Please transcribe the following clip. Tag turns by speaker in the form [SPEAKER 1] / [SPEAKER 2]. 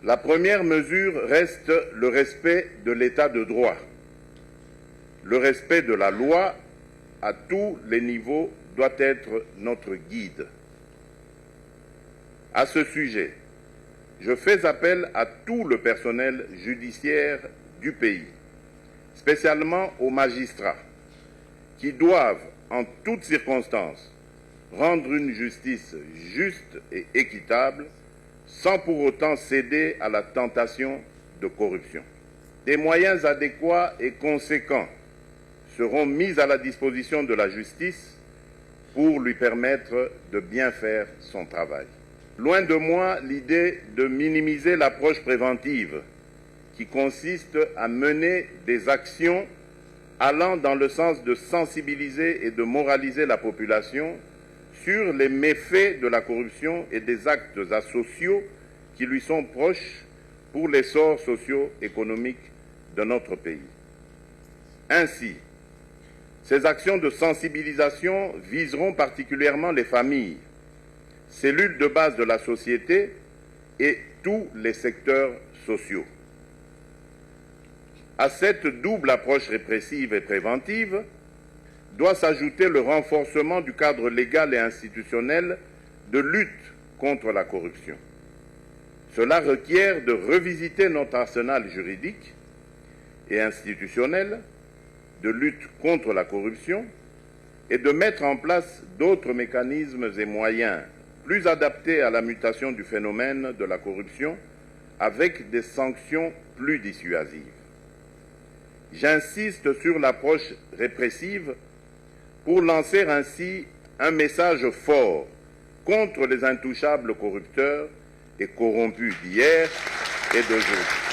[SPEAKER 1] La première mesure reste le respect de l'état de droit. Le respect de la loi à tous les niveaux doit être notre guide. À ce sujet, je fais appel à tout le personnel judiciaire du pays, spécialement aux magistrats, qui doivent, en toutes circonstances, rendre une justice juste et équitable, sans pour autant céder à la tentation de corruption. Des moyens adéquats et conséquents seront mis à la disposition de la justice pour lui permettre de bien faire son travail. Loin de moi l'idée de minimiser l'approche préventive qui consiste à mener des actions allant dans le sens de sensibiliser et de moraliser la population sur les méfaits de la corruption et des actes asociaux qui lui sont proches pour l'essor socio-économique de notre pays. Ainsi, ces actions de sensibilisation viseront particulièrement les familles, cellules de base de la société et tous les secteurs sociaux. À cette double approche répressive et préventive doit s'ajouter le renforcement du cadre légal et institutionnel de lutte contre la corruption. Cela requiert de revisiter notre arsenal juridique et institutionnel de lutte contre la corruption et de mettre en place d'autres mécanismes et moyens plus adaptés à la mutation du phénomène de la corruption avec des sanctions plus dissuasives. J'insiste sur l'approche répressive pour lancer ainsi un message fort contre les intouchables corrupteurs et corrompus d'hier et d'aujourd'hui.